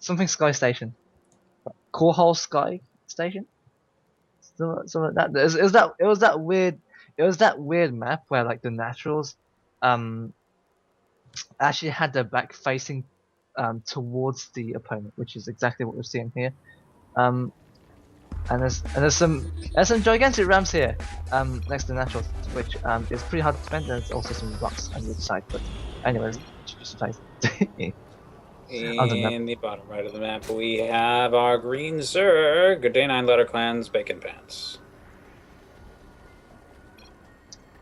something Sky Station, Core Sky Station, something like that. It was that weird map where like the naturals, um, actually had their back facing, towards the opponent, which is exactly what we're seeing here. Um, and there's some gigantic ramps here, next to the naturals, which is pretty hard to defend. There's also some rocks on the other side, but anyways, just place. Other than that, In the bottom right of the map, we have our green Zerg. Good day, 9-letter clans, BaconPants.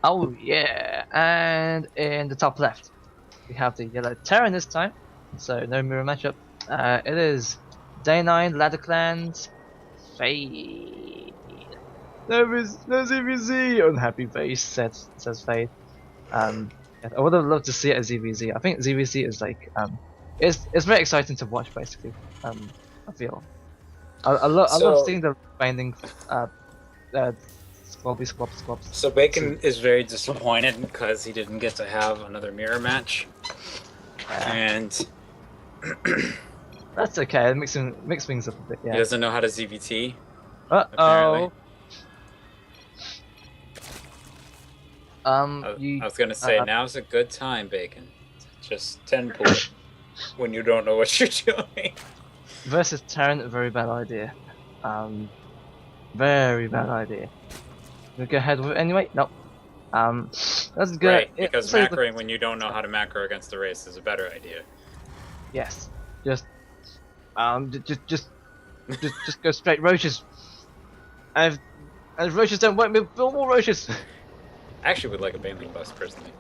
oh yeah, and in the top left, we have the yellow Terran this time, so no mirror matchup. It is Day 9 Ladder Clans Fade. No ZVZ! Unhappy face says Fade. I would have loved to see it as ZVZ. I think ZVZ is like it's very exciting to watch basically. I feel I love So, seeing the binding uh squabs. so Bacon is very disappointed because he didn't get to have another mirror match, and That's okay. Mix things up a bit. he Yeah. doesn't know how to ZVT. Uh Apparently, oh. I was gonna say now's a good time, Bacon. Just 10 pull when you don't know what you're doing. Versus Terran, very bad idea. Very bad idea. We'll go ahead with it anyway. Nope. Let's go. Right, because macroing when you don't know how to macro against the race is a better idea. Yes. Just go straight roaches. And if roaches don't work, we'll build more roaches. I actually would like a Baneling bust personally.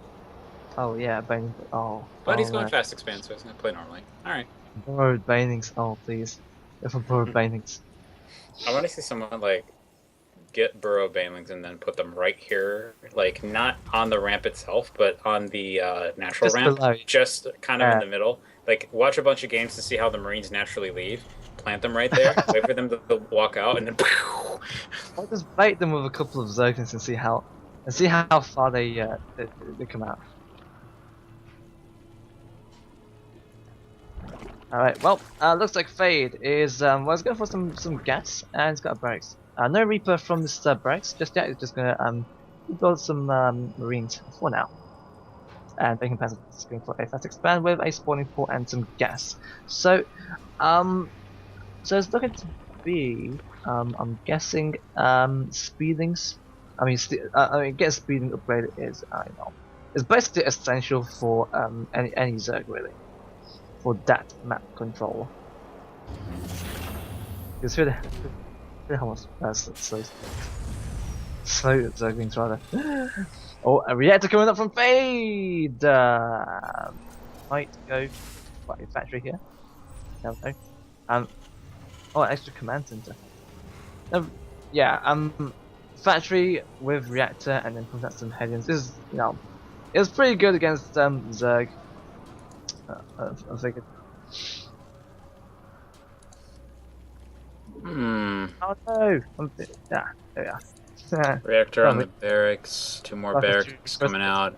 Oh yeah, Bane. Oh. But he's going right. fast expand, so he's gonna play normally. Alright. Borrowed Banings. Oh please. If I borrowed Banings. I wanna see someone like get burrow Banelings and then put them right here. Like not on the ramp itself, but on the natural Just ramp. below. Just kind of in the middle. Like watch a bunch of games to see how the Marines naturally leave. Plant them right there, wait for them to walk out, and then I'll just bait them with a couple of Zerglings and see how far they come out. Alright, well, looks like Fade is well, let's go for some gas, and it's got a barracks. No Reaper from this barracks just yet. It's just gonna build some Marines for now. And BaconPants is going for a fast expand with a spawning port and some gas. So so it's looking to be I'm guessing speedings. I mean, get speeding upgraded is it's basically essential for any Zerg really. For that map control. Because really how much slow Zerglings rather. Oh, a reactor coming up from Fade! Might go by a factory here. No. Oh, extra command center. Yeah, factory with reactor and then put out some headings. This is, it was pretty good against Zerg. I figured. Oh no! Yeah, there we are. Reactor on the barracks. 2 more barracks coming out.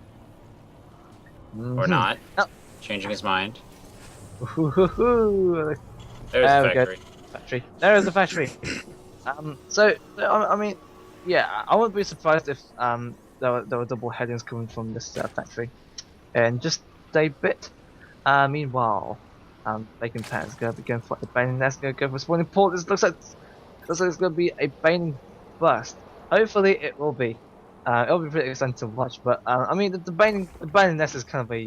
Or not. Oh. Changing his mind. There's the factory. Factory. There is the factory. So I mean, yeah, I wouldn't be surprised if there were double headings coming from this factory, and just a bit. Meanwhile, BaconPants is going to be going for a Baning Nest, going to go for a spawning port. This looks like it's going to be a Baning burst. Hopefully, it will be. It'll be pretty exciting to watch. But I mean, the Baning Nest is kind of a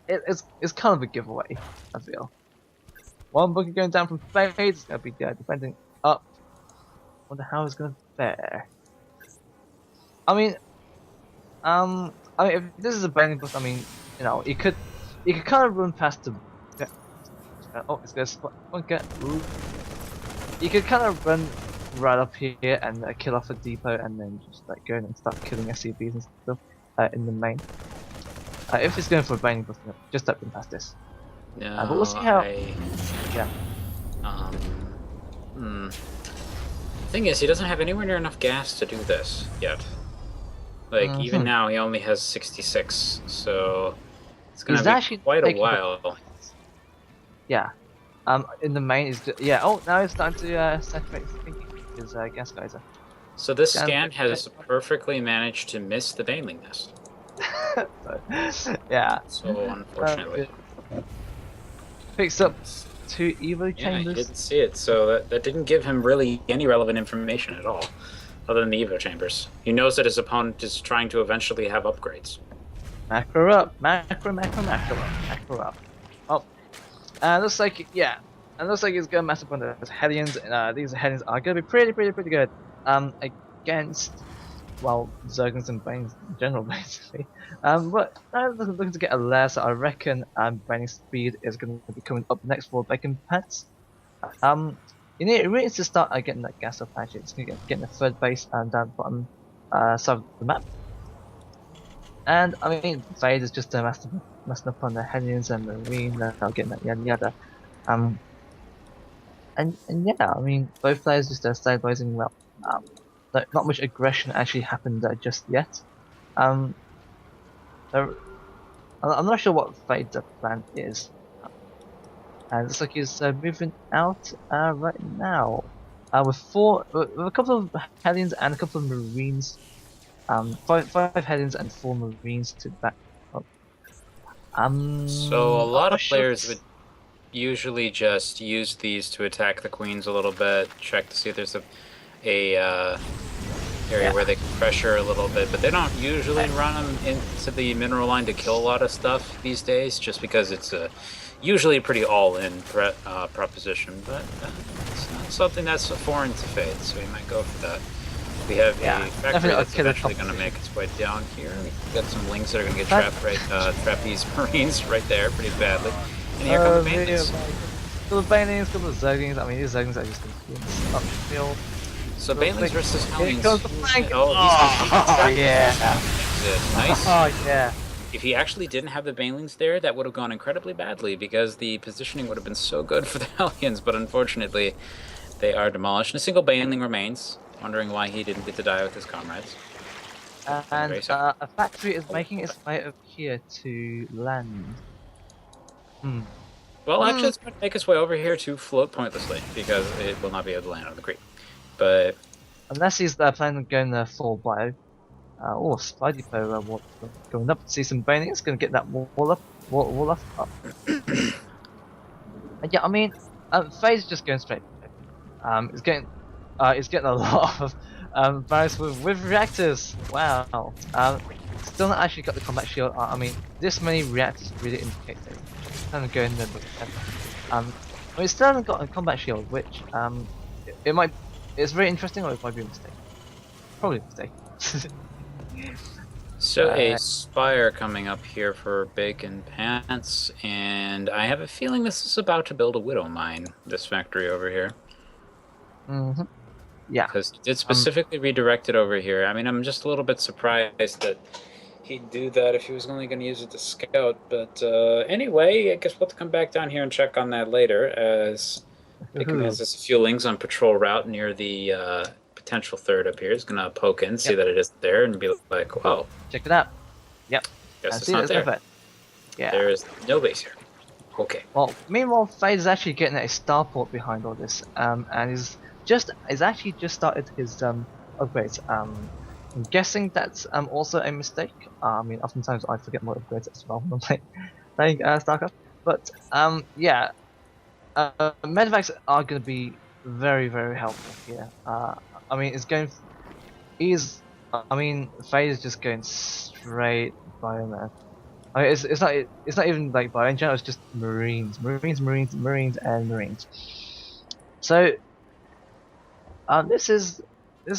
it's kind of a giveaway. I feel. One bucket going down from Fade. It's going to be defending up. Wonder how it's going to fare. I mean, if this is a Baning burst, I mean. You could kind of run past the. Oh, it's gonna spot. Okay. Ooh. You could kind of run right up here and kill off a depot, and then just like go in and start killing SCVs and stuff in the main. If it's going for a binding button, just open past this. No, but we'll see how. Yeah. Thing is, he doesn't have anywhere near enough gas to do this yet. Like even now, he only has 66, so. It's gonna be quite a while. yeah. In the main is yeah. Oh, now it's starting to saturate thinking is gas geyser. So this Scan. scan has perfectly managed to miss the Baneling nest. So, yeah. So unfortunately. It picks up 2 Evo Yeah, he chambers. didn't see it, so that didn't give him really any relevant information at all, other than the Evo chambers. He knows that his opponent is trying to eventually have upgrades. Macro up. Macro up. Macro up. Oh, looks like yeah. And looks like he's going massive on those Hellions. These Hellions are going to be pretty good. Against well, Zerglings and Banes in general, basically. But I'm looking to get a lair, so I reckon Baning speed is going to be coming up next for BaconPants. You really need to start getting that gas up actually. It's going to getting the third base and down bottom side of the map. And I mean, Fade is just messing up on the Hellions and Marine, and I'll get that yada yada. Um, and yeah, I mean, both players just stabilizing well. Not much aggression actually happened just yet. Um, so I'm not sure what Fade's plan is. And it looks like he's moving out right now. With a couple of Hellions and a couple of Marines. Five Hellions and 4 Marines to back up. So a I'm lot not of sure. players would usually just use these to attack the queens a little bit, check to see if there's a area where they can pressure a little bit, but they don't usually run them into the mineral line to kill a lot of stuff these days, just because it's usually a pretty all-in proposition. But it's not something that's foreign to Fate, so you might go for that. We have a factory that's eventually going to make its way down here. We've got some links that are going to get trapped trap these marines right there pretty badly. And here come the bandits. Couple of Banelings, couple of Zerglings. I mean, these Zerglings are just upfield. So Banelings versus Hellions. Here comes the flank. Oh, yeah. Nice. Oh yeah. If he actually didn't have the Banelings there, that would have gone incredibly badly because the positioning would have been so good for the Hellions, but unfortunately they are demolished. And a single Baneling remains, wondering why he didn't get to die with his comrades. And a factory is making its way up here to land. Well, actually, it's going to make its way over here to float pointlessly because it will not be able to land on the creek. But unless he's planning on going full bio. Oh, Spidey Power going up. See some Banelings, gonna get that wall up. Wall up. Yeah, I mean, Faye's just going straight. It's getting a lot of barracks with reactors. Wow. Still not actually got the combat shield. I mean, this many reactors really indicate that it's kind of going there. I mean, it still hasn't got a combat shield, which it might. It's very interesting, or it might be a mistake. Probably a mistake. So a spire coming up here for BaconPants, and I have a feeling this is about to build a widow mine. This factory over here. Yeah. Because it specifically redirected over here. I mean, I'm just a little bit surprised that he'd do that if he was only going to use it to scout. But anyway, I guess we'll have to come back down here and check on that later, as BaconPants has a few links on patrol route near the potential third up here. Is going to poke in, see that it isn't there, and be like, whoa. Check it out. Yep. Guess it's not there. Yeah. There is no base here. Okay. Well, meanwhile, Fade is actually getting a starport behind all this, and he's actually just started his upgrades. I'm guessing that's also a mistake. I mean, oftentimes I forget my upgrades as well when I'm playing StarCraft. But yeah, medvacs are going to be very helpful here. I mean, Fade is just going straight bioman. I mean, it's not even like bio in general. It's just Marines. So this is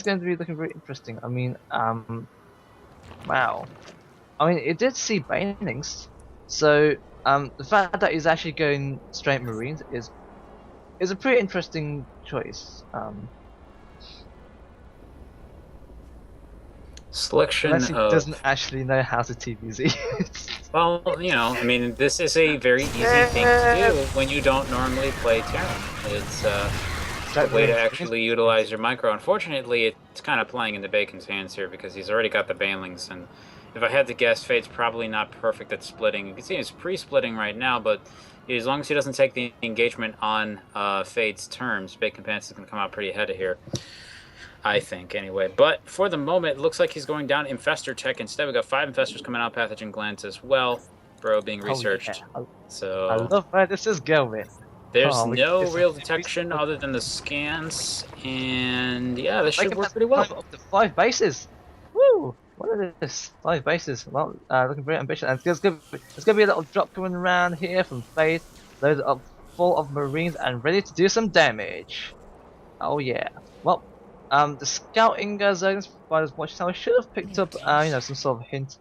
going to be looking very interesting. I mean, wow. I mean, it did see Banelings, so the fact that he's actually going straight Marines is a pretty interesting choice. Selection unless he doesn't actually know how to TVZ. Well, you know, I mean, this is a very easy thing to do when you don't normally play Terran. It's a way to actually utilize your micro. Unfortunately, it's kind of playing in the Bacon's hands here because he's already got the Banelings, and if I had to guess, Fate's probably not perfect at splitting. You can see he's pre-splitting right now, but As long as he doesn't take the engagement on Fade's terms, BaconPants is going to come out pretty ahead of here. I think, anyway. But for the moment, it looks like he's going down Infestor Tech instead. We got 5 Infestors coming out, Pathogen Glands as well. Bro being researched. Oh, yeah. I So love where this is going. there's We no get some real increased detection other than the scans. And yeah, this should work pretty climb well. up to 5 bases. Woo! What is this? 5 bases. Well, looking very ambitious. And it's gonna be a little drop coming around here from Faith. Loaded up full of Marines and ready to do some damage. Oh yeah. Well, the scouting zones providers watchtower should have picked up, some sort of hint,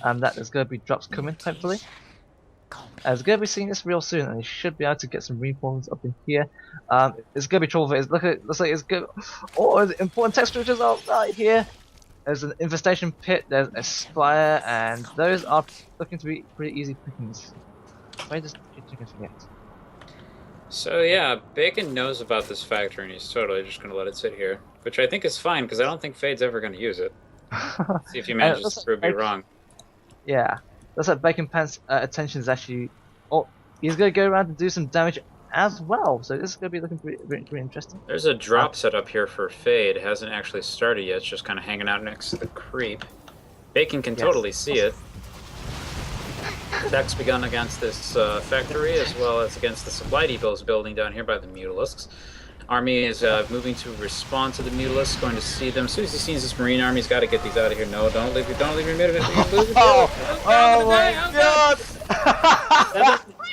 that there's gonna be drops coming. Hopefully, it's gonna be seeing this real soon, and they should be able to get some reinforcements up in here. It's gonna be trouble for it. Looks like it's good. Oh, the important tech structures are right here. There's an infestation pit. There's a spire, and those are looking to be pretty easy pickings. Why does chicken forget? So yeah, Bacon knows about this factory and he's totally just going to let it sit here. Which I think is fine, because I don't think Fade's ever going to use it. See if he manages to prove me wrong. Yeah, looks like BaconPants' attention is actually. Oh, he's gonna go around and do some damage as well. So this is gonna be looking pretty interesting. There's a drop set up here for Fade. It hasn't actually started yet. It's just kind of hanging out next to the creep. Bacon can totally see it. Attacks begun against this factory as well as against the supply depots building down here by the Mutalisks. Army is moving to respond to the Mutalisks, going to see them. As soon as he sees this Marine army, he's got to get these out of here. No, don't leave your mid. Oh my god!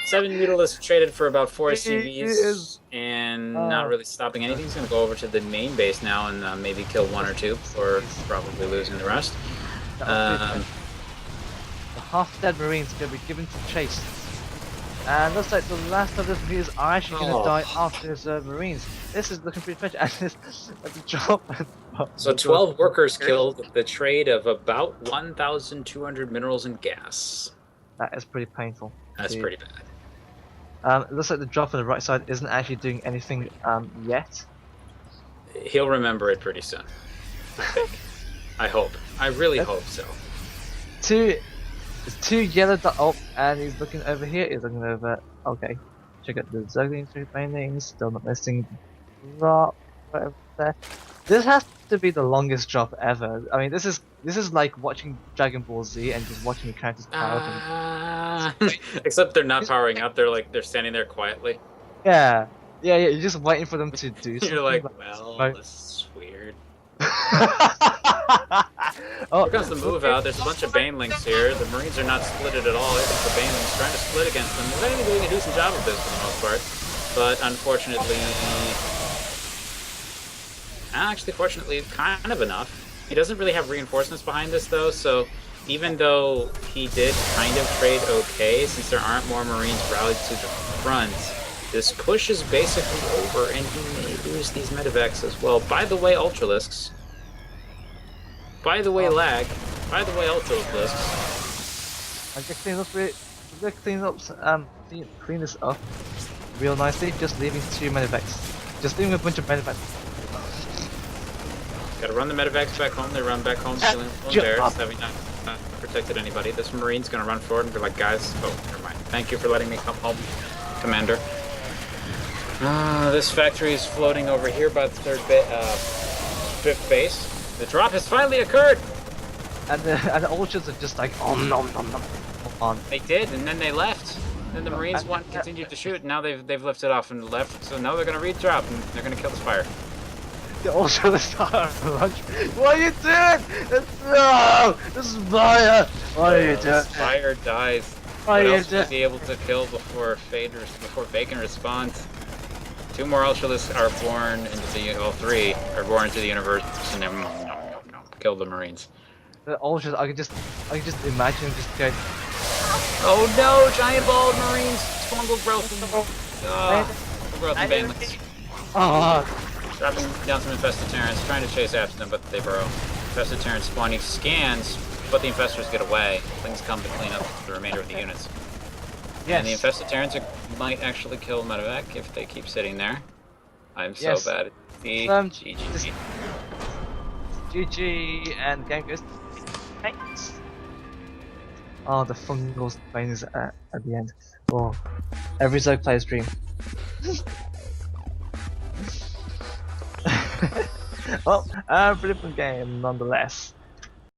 Seven Mutalisks traded for about 4 CVs and not really stopping anything. He's going to go over to the main base now and maybe kill 1 or 2 before probably losing the rest. The half-dead Marines are going to be given to chase. And looks like the last of the Marines are actually going to die after his Marines. This is looking pretty fresh. And the drop. So 12 workers killed, the trade of about 1,200 minerals and gas. That is pretty painful. That's pretty bad. It looks like the drop on the right side isn't actually doing anything yet. He'll remember it pretty soon. I think. I hope. I really hope so. There's 2 yellow dot. Oh, and he's looking over here. He's looking over. Okay, check out the Zerglings paintings. Still not missing drop. Whatever there. This has to be the longest drop ever. I mean, this is like watching Dragon Ball Z and just watching the characters power up. Except they're not powering up. They're standing there quietly. Yeah. You're just waiting for them to do something. You're like, well, this is weird. Oh, here comes the move out. There's a bunch of banelings here. The Marines are not splitted at all. It's the banelings trying to split against them. They're going to be doing a decent job of this for the most part. But unfortunately, actually, fortunately, kind of enough. He doesn't really have reinforcements behind this, though, so even though he did kind of trade okay, since there aren't more Marines rallied to the front, this push is basically over, and he may lose these medevacs as well. By the way, Ultralisks. By the way, Lag. By the way, Ultralisks. I just clean this up real nicely, just leaving 2 medevacs. Just leaving a bunch of medevacs. Gotta run the medevacs back home. They run back home, stealing bears, having not protected anybody. This Marine's gonna run forward and be like, guys, oh, never mind. Thank you for letting me come home, Commander. This factory is floating over here by the 5th base. The drop has finally occurred! And the Ultras are just like, oh, nom. They did, and then they left. Then the Marines continued to shoot, and now they've lifted off and left, so now they're gonna redrop, and they're gonna kill the Spire. The Ultras are lunch. What are you doing? No! This is fire! What are you doing? Spire dies. What else will be able to kill before Bacon responds? 2 more Ultralisks are born into the all 3 are born into the universe, and then kill the Marines. The Ultras, I can just imagine them just going. Oh no! Giant ball of Marines, fungal growth, fungal growth and banelings. Dropping down some infested Terrans, trying to chase after them, but they burrow. Infested Terrans spawning scans, but the infestors get away. Things come to clean up the remainder of the units. Yes. And the infested Terrans might actually kill Medevac if they keep sitting there. I'm so bad at the GG. GG, and the game goes. Thanks. Oh, the fungal veins at the end. Oh, every Zerg player's dream. Well, pretty fun game nonetheless.